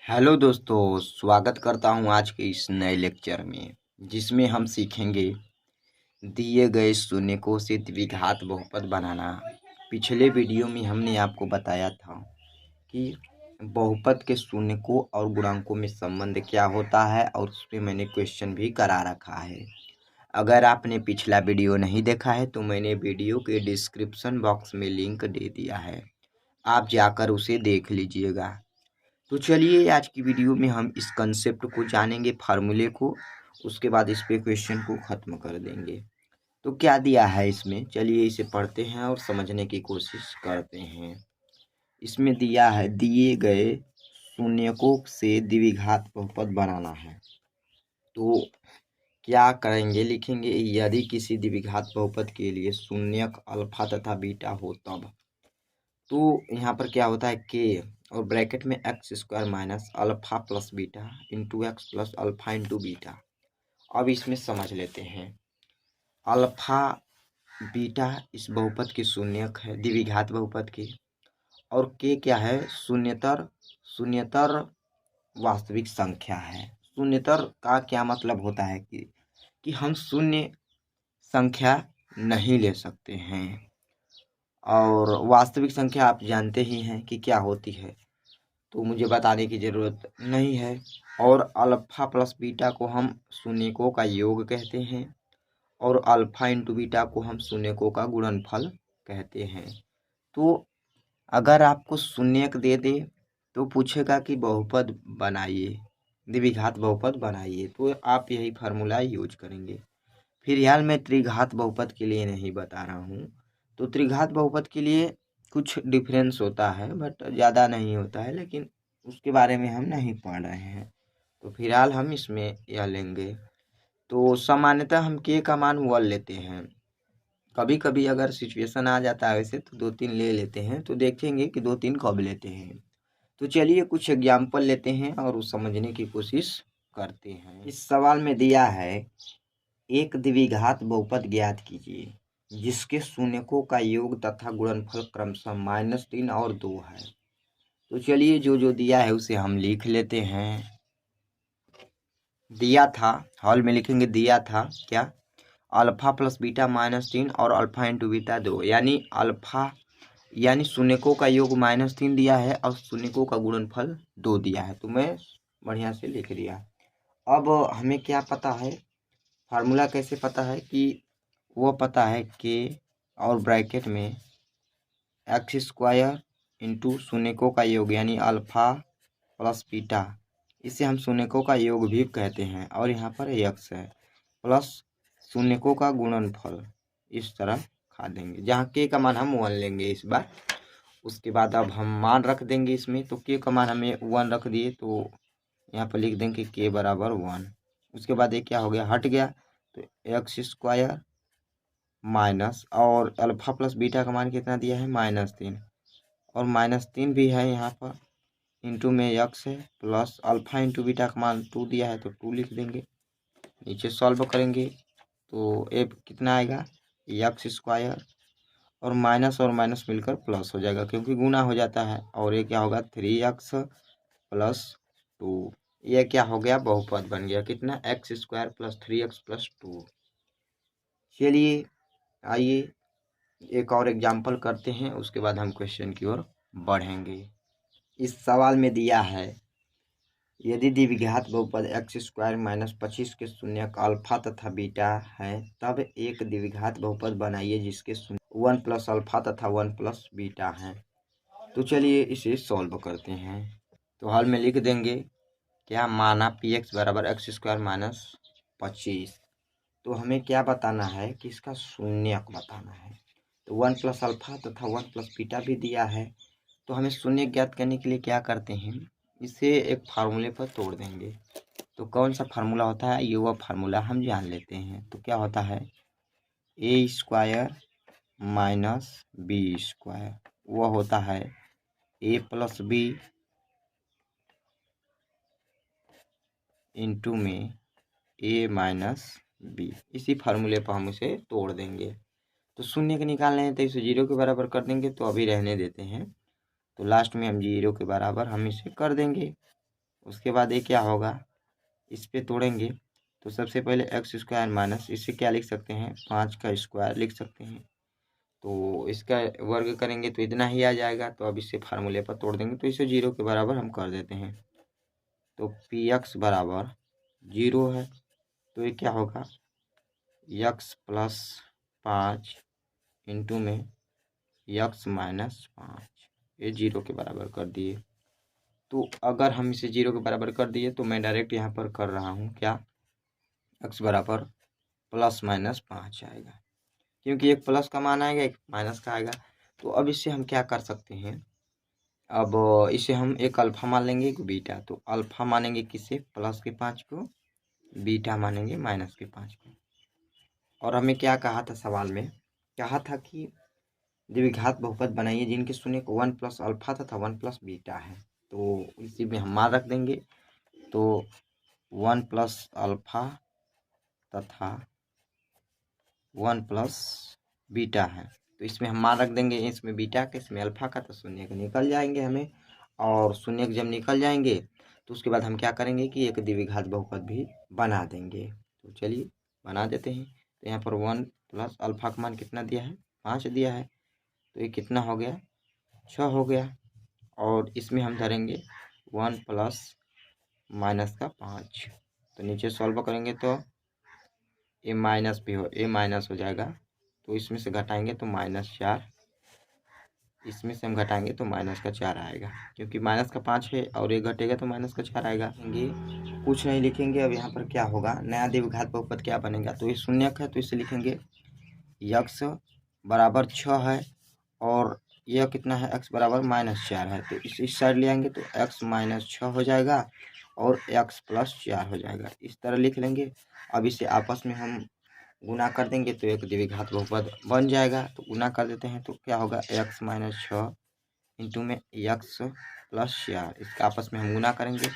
Hello दोस्तों, स्वागत करता हूं आज के इस नए लेक्चर में, जिसमें हम सीखेंगे दिए गए शून्यकों से द्विघात बहुपद बनाना। पिछले वीडियो में हमने आपको बताया था कि बहुपद के शून्यकों और गुणांकों में संबंध क्या होता है, और उस पर मैंने क्वेश्चन भी करा रखा है। अगर आपने पिछला वीडियो नहीं देखा है तो मैंने वीडियो के डिस्क्रिप्शन बॉक्स में लिंक दे दिया है, आप जाकर उसे देख लीजिएगा। तो चलिए आज की वीडियो में हम इस कंसेप्ट को जानेंगे, फार्मूले को। उसके बाद इस पे क्वेश्चन को ख़त्म कर देंगे। तो क्या दिया है इसमें, चलिए इसे पढ़ते हैं और समझने की कोशिश करते हैं। इसमें दिया है दिए गए शून्यकों से द्विघात बहुपद बनाना है। तो क्या करेंगे, लिखेंगे यदि किसी द्विघात बहुपद के लिए शून्यक अल्फा तथा बीटा हो तब। तो यहाँ पर क्या होता है के और ब्रैकेट में x square minus alpha plus beta into x plus alpha into beta. अब इसमें समझ लेते हैं, अल्फा बीटा इस बहुपद की शून्यक है, द्विघात बहुपद की, और के क्या है, शून्यतर वास्तविक संख्या है। शून्यतर का क्या मतलब होता है कि हम शून्य संख्या नहीं ले सकते हैं, और वास्तविक संख्या आप जानते ही हैं कि क्या होती है, तो मुझे बताने की ज़रूरत नहीं है। और अल्फ़ा प्लस बीटा को हम शून्यकों का योग कहते हैं, और अल्फ़ा इंटू बीटा को हम शून्यकों का गुणनफल कहते हैं। तो अगर आपको शून्यक दे दे तो पूछेगा कि बहुपद बनाइए, द्विघात बहुपद बनाइए, तो आप यही फार्मूला यूज करेंगे। फिलहाल मैं त्रिघात बहुपद के लिए नहीं बता रहा हूँ। तो त्रिघात बहुपद के लिए कुछ डिफरेंस होता है, बट ज़्यादा नहीं होता है, लेकिन उसके बारे में हम नहीं पढ़ रहे हैं। तो फिलहाल हम इसमें यह लेंगे। तो सामान्यतः हम के का मान 1 लेते हैं। कभी कभी अगर सिचुएशन आ जाता है वैसे तो 2-3 ले लेते हैं, तो देखेंगे कि 2-3 कब लेते हैं। तो चलिए कुछ एग्जाम्पल लेते हैं और उस समझने की कोशिश करते हैं। इस सवाल में दिया है एक द्विघात बहुपद ज्ञात कीजिए जिसके शून्यकों का योग तथा गुणनफल क्रमशः -3 और 2 है। तो चलिए जो जो दिया है उसे हम लिख लेते हैं। दिया था, हॉल में लिखेंगे, दिया था क्या, अल्फा प्लस बीटा -3 और अल्फा इंटू बीटा 2, यानी शून्यकों का योग -3 दिया है और शून्यकों का गुणनफल 2 दिया है। तो मैं बढ़िया से लिख दिया। अब हमें क्या पता है, फार्मूला कैसे पता है कि वो पता है कि और ब्रैकेट में एक्स स्क्वायर इंटू शून्यकों का योग यानी अल्फा प्लस बीटा, इसे हम शून्यकों का योग भी कहते हैं, और यहाँ पर एक्स है, प्लस शून्यकों का गुणनफल, इस तरह खा देंगे, जहाँ के का मान हम 1 लेंगे इस बार। उसके बाद अब हम मान रख देंगे इसमें, तो के का मान हमें 1 रख दिए, तो यहाँ पर लिख देंगे के बराबर 1। उसके बाद ये क्या हो गया, हट गया, तो एक्स स्क्वायर माइनस, और अल्फा प्लस बीटा का मान कितना दिया है, -3, और -3 भी है यहाँ पर, इंटू में एक्स है, प्लस अल्फा इंटू बीटा का मान 2 दिया है तो 2 लिख देंगे। नीचे सॉल्व करेंगे तो ए कितना आएगा, एक्स स्क्वायर, और माइनस मिलकर प्लस हो जाएगा क्योंकि गुना हो जाता है, और ये क्या होगा 3x प्लस 2। ये क्या हो गया, बहुपद बन गया, कितना, x square plus 3x plus 2। चलिए आइए एक और एग्जाम्पल करते हैं, उसके बाद हम क्वेश्चन की ओर बढ़ेंगे। इस सवाल में दिया है यदि द्विघात बहुपद एक्स स्क्वायर -25 के शून्यक अल्फा तथा बीटा है तब एक द्विघात बहुपद बनाइए जिसके 1 प्लस अल्फा तथा 1 प्लस बीटा है। तो चलिए इसे सॉल्व करते हैं। तो हल में लिख देंगे क्या, माना पी एक्स बराबर एक्स स्क्वायर -25। तो हमें क्या बताना है कि इसका शून्यक बताना है। तो 1 प्लस अल्फा तथा 1 प्लस बीटा भी दिया है, तो हमें शून्य ज्ञात करने के लिए क्या करते हैं, इसे एक फार्मूले पर तोड़ देंगे। तो कौन सा फार्मूला होता है, ये वह फार्मूला हम जान लेते हैं। तो क्या होता है, ए स्क्वायर माइनस बी स्क्वायर, वह होता है ए प्लस बी इंटू में ए माइनस बी। इसी फार्मूले पर हम उसे तोड़ देंगे। तो शून्य के निकालने हैं तो इसे 0 के बराबर कर देंगे, तो अभी रहने देते हैं। तो लास्ट में हम 0 के बराबर हम इसे कर देंगे। उसके बाद ये क्या होगा, इस पे तोड़ेंगे तो सबसे पहले एक्स स्क्वायर माइनस, इसे क्या लिख सकते हैं, 5 का स्क्वायर लिख सकते हैं। तो इसका वर्ग करेंगे तो इतना ही आ जाएगा। तो अब इसे फार्मूले पर तोड़ देंगे तो इसे 0 के बराबर हम कर देते हैं। तो पी एक्स बराबर 0 है, तो ये क्या होगा, एक्स प्लस 5 इंटू में एक्स माइनस 5, ये 0 के बराबर कर दिए। तो अगर हम इसे 0 के बराबर कर दिए तो मैं डायरेक्ट यहाँ पर कर रहा हूँ क्या, एक्स बराबर प्लस माइनस 5 आएगा, क्योंकि एक प्लस का मान आएगा एक माइनस का आएगा। तो अब इससे हम क्या कर सकते हैं, अब इसे हम एक अल्फा मान लेंगे एक बीटा। तो अल्फा मानेंगे किसे, प्लस के 5 को, बीटा मानेंगे माइनस के 5 को। और हमें क्या कहा था सवाल में, कहा था कि द्विघात बहुपद बनाइए जिनके शून्य को 1 प्लस अल्फा तथा 1 प्लस बीटा है। तो इसी में हम मान रख देंगे। तो 1 प्लस अल्फा तथा 1 प्लस बीटा है, तो इसमें हम मान रख देंगे, इसमें बीटा का इसमें अल्फा का, तो शून्य के निकल जाएंगे हमें। और शून्य के जब निकल जाएंगे तो उसके बाद हम क्या करेंगे कि एक द्विघात बहुपद भी बना देंगे। तो चलिए बना देते हैं। तो यहाँ पर 1 प्लस अल्फा का मान कितना दिया है, 5 दिया है, तो ये कितना हो गया, 6 हो गया। और इसमें हम धरेंगे 1 प्लस माइनस का 5, तो नीचे सॉल्व करेंगे तो ए माइनस भी ए माइनस हो जाएगा। तो इसमें से घटाएंगे तो -4, इसमें से हम घटाएंगे तो माइनस का 4 आएगा, क्योंकि माइनस का 5 है और ये घटेगा तो माइनस का 4 आएगा। कुछ नहीं लिखेंगे। अब यहाँ पर क्या होगा, नया द्विघात बहुपद क्या बनेगा, तो ये शून्यक है तो इसे लिखेंगे यक्स बराबर 6 है और यह कितना है, एक्स बराबर -4 है। तो इस साइड ले आएंगे तो एक्स -6 हो जाएगा और एक्स प्लस 4 हो जाएगा, इस तरह लिख लेंगे। अब इसे आपस में हम गुना कर देंगे तो एक द्विघात बहुपद बन जाएगा। तो गुना कर देते हैं तो क्या होगा, एक्स -6 इंटू में एक्स प्लस 4, इसका आपस में हम गुना करेंगे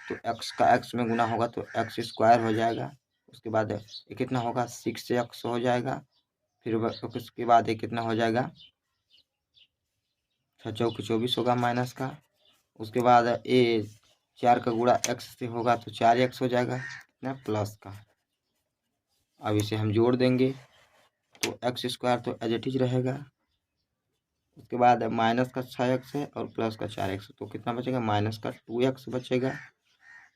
तो एक्स का एक्स में गुना होगा तो एक्स स्क्वायर हो जाएगा। उसके बाद ये कितना होगा, 6x हो जाएगा। फिर उसके बाद ये कितना हो जाएगा, 6 चौक 24 होगा माइनस का। उसके बाद ए 4 का गुणा एक्स से होगा तो 4x हो जाएगा, कितना प्लस का। अब इसे हम जोड़ देंगे तो एक्स स्क्वायर तो एज इट इज रहेगा। उसके बाद माइनस का 6x है और प्लस का 4x, तो कितना बचेगा, माइनस का 2x बचेगा।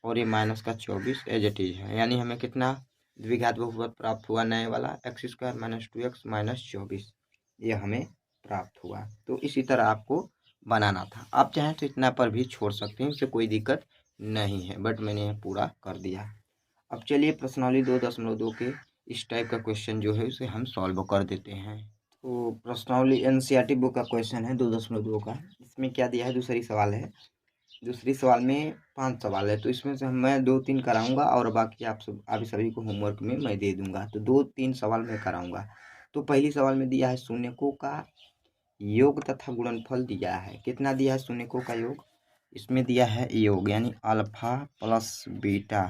और ये माइनस का 24 एज इट इज है, यानी हमें कितना द्विघात बहुपद प्राप्त हुआ, नए वाला x square minus 2x minus 24, ये हमें प्राप्त हुआ। तो इसी तरह आपको बनाना था। आप चाहें तो इतना पर भी छोड़ सकते हैं, इससे कोई दिक्कत नहीं है, बट मैंने यह पूरा कर दिया। अब चलिए प्रश्नावली 2.2 के इस टाइप का क्वेश्चन जो है उसे हम सॉल्व कर देते हैं। तो प्रश्नावली एनसीईआरटी बुक का क्वेश्चन है 2.2 का। इसमें क्या दिया है, दूसरी सवाल है। दूसरी सवाल में 5 सवाल है, तो इसमें से मैं 2-3 कराऊंगा और बाकी आप सभी को होमवर्क में मैं दे दूंगा। तो 2-3 सवाल मैं कराऊंगा। तो पहली सवाल में दिया है शून्यकों का योग तथा गुणनफल दिया है। कितना दिया है शून्यकों का योग, इसमें दिया है योग, यानी अल्फा प्लस बीटा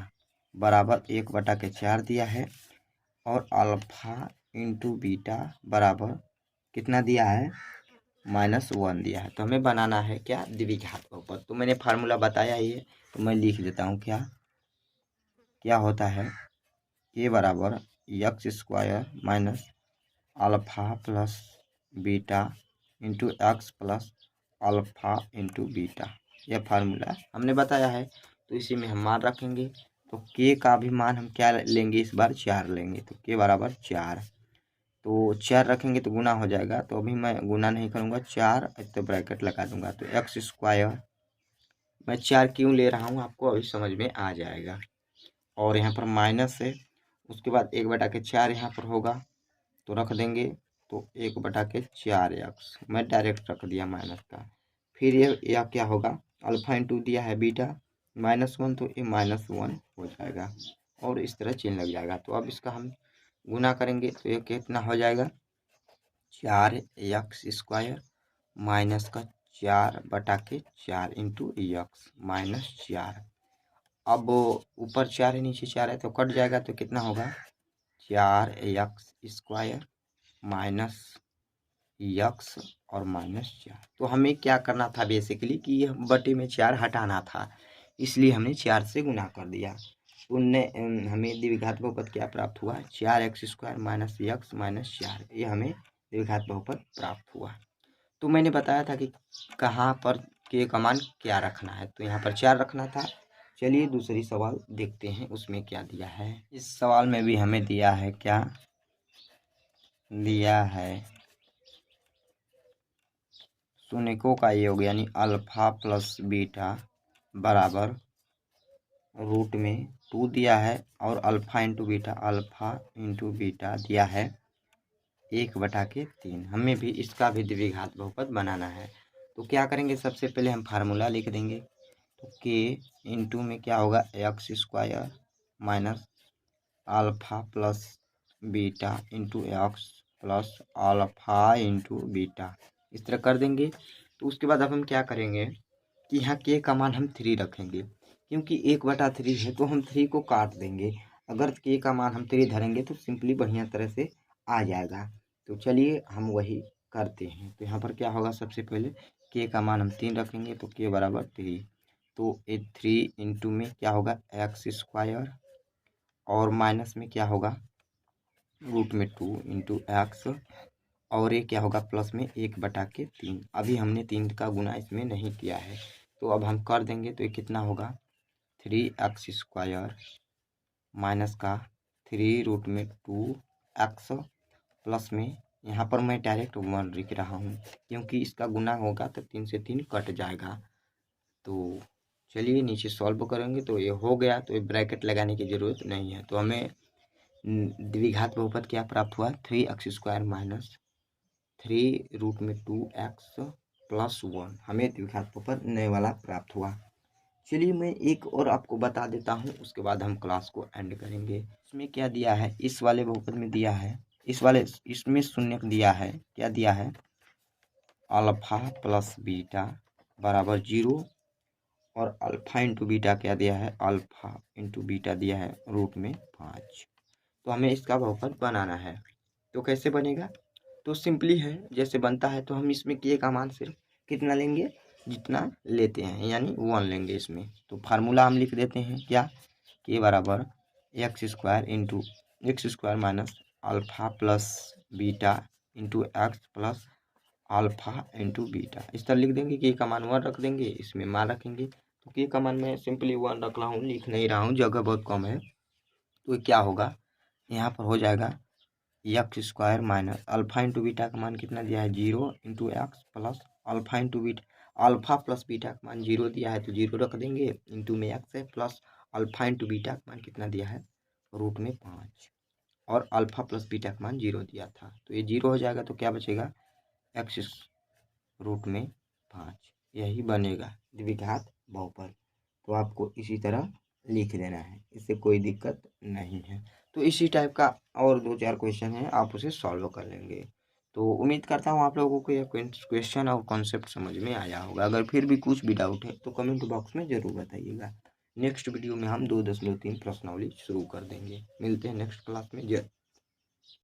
बराबर 1/4 दिया है और अल्फा इंटू बीटा बराबर कितना दिया है, -1 दिया है। तो हमें बनाना है क्या, द्विघात बहुपद। तो मैंने फार्मूला बताया ही है तो मैं लिख देता हूँ, क्या क्या होता है, ए बराबर x square minus alpha plus beta into x plus alpha into beta, यह फार्मूला हमने बताया है। तो इसी में हम मान रखेंगे। तो के का भी मान हम क्या लेंगे, इस बार 4 लेंगे। तो के बराबर 4, तो 4 रखेंगे तो गुना हो जाएगा। तो अभी मैं गुना नहीं करूँगा, 4 तो ब्रैकेट लगा दूंगा। तो एक्स स्क्वायर, मैं 4 क्यों ले रहा हूँ आपको अभी समझ में आ जाएगा। और यहाँ पर माइनस है, उसके बाद 1/4 यहाँ पर होगा तो रख देंगे। तो 1/4x मैं डायरेक्ट रख दिया माइनस का। फिर यह क्या होगा, अल्फा इंटू दिया है बीटा -1, तो ये -1 हो जाएगा और इस तरह चिन्ह लग जाएगा। तो अब इसका हम गुना करेंगे तो ये कितना हो जाएगा, 4x स्क्वायर माइनस का 4/4 इंटू एक्स -4। अब ऊपर 4 है नीचे 4 है तो कट जाएगा। तो कितना होगा, 4x स्क्वायर माइनस एक्स और -4। तो हमें क्या करना था बेसिकली कि यह बटे में 4 हटाना था, इसलिए हमने 4 से गुना कर दिया। तो हमें द्विघात बहुपद क्या प्राप्त हुआ, 4x² माइनस x माइनस 4। ये हमें द्विघात बहुपद प्राप्त हुआ। तो मैंने बताया था कि कहाँ पर के का मान क्या रखना है, तो यहाँ पर 4 रखना था। चलिए दूसरी सवाल देखते हैं उसमें क्या दिया है। इस सवाल में भी हमें दिया है, क्या दिया है, शून्यकों का योग यानी अल्फा प्लस बीटा बराबर रूट में 2 दिया है और अल्फा इंटू बीटा दिया है 1/3। हमें भी इसका भी द्विघात बहुपद बनाना है। तो क्या करेंगे, सबसे पहले हम फार्मूला लिख देंगे। तो k इंटू में क्या होगा, x² minus alpha plus beta into x plus alpha into beta, इस तरह कर देंगे। तो उसके बाद अब हम क्या करेंगे कि यहाँ k का मान हम 3 रखेंगे, क्योंकि 1/3 है तो हम 3 को काट देंगे। अगर k का मान हम 3 धरेंगे तो सिंपली बढ़िया तरह से आ जाएगा। तो चलिए हम वही करते हैं। तो यहाँ पर क्या होगा, सबसे पहले k का मान हम 3 रखेंगे तो k बराबर 3। तो ये 3 इंटू में क्या होगा x² और माइनस में क्या होगा रूट में 2 इंटू एक्स और ये क्या होगा प्लस में 1/3। अभी हमने 3 का गुना इसमें नहीं किया है, तो अब हम कर देंगे। तो ये कितना होगा 3x² माइनस का 3 रूट में 2x प्लस में यहाँ पर मैं डायरेक्ट 1 लिख रहा हूँ, क्योंकि इसका गुना होगा तो 3 से 3 कट जाएगा। तो चलिए नीचे सॉल्व करेंगे तो ये हो गया, तो ये ब्रैकेट लगाने की ज़रूरत नहीं है। तो हमें द्विघात बहुपद क्या प्राप्त हुआ, 3x² माइनस 3 रूट में 2x प्लस 1। हमें द्विघात बहुपद नए वाला प्राप्त हुआ। चलिए मैं एक और आपको बता देता हूँ, उसके बाद हम क्लास को एंड करेंगे। इसमें क्या दिया है, इस वाले बहुपद में दिया है, इसमें शून्य दिया है, क्या दिया है अल्फा प्लस बीटा बराबर 0 और अल्फा इंटू बीटा क्या दिया है, अल्फा इंटू बीटा दिया है रूट में 5। तो हमें इसका बहुपद बनाना है। तो कैसे बनेगा, तो सिंपली है, जैसे बनता है तो हम इसमें k का मान सिर्फ कितना लेंगे, जितना लेते हैं यानी 1 लेंगे इसमें। तो फार्मूला हम लिख देते हैं, क्या k बराबर x² minus alpha plus beta into x plus alpha into beta, इस तरह लिख देंगे। k का मान 1 रख देंगे, इसमें मान रखेंगे। तो k का मान मैं सिंपली 1 रख रहा हूँ, लिख नहीं रहा हूँ, जगह बहुत कम है। तो क्या होगा, यहाँ पर हो जाएगा x² minus alpha into beta का मान कितना दिया है 0 into x plus alpha into beta, alpha plus beta का मान 0 दिया है तो 0 रख देंगे, इंटू में एक्स है प्लस अल्फा इंटू बीटा का मान कितना दिया है रूट में 5 और अल्फा प्लस बीटा का मान 0 दिया था, तो ये 0 हो जाएगा। तो क्या बचेगा x रूट में 5, यही बनेगा द्विघात बहुपद। तो आपको इसी तरह लिख लेना है, इससे कोई दिक्कत नहीं है। तो इसी टाइप का और 2-4 क्वेश्चन है, आप उसे सॉल्व कर लेंगे। तो उम्मीद करता हूँ आप लोगों को यह क्वेश्चन और कॉन्सेप्ट समझ में आया होगा। अगर फिर भी कुछ भी डाउट है तो कमेंट बॉक्स में ज़रूर बताइएगा। नेक्स्ट वीडियो में हम 2.3 प्रश्नावली शुरू कर देंगे। मिलते हैं नेक्स्ट क्लास में। जय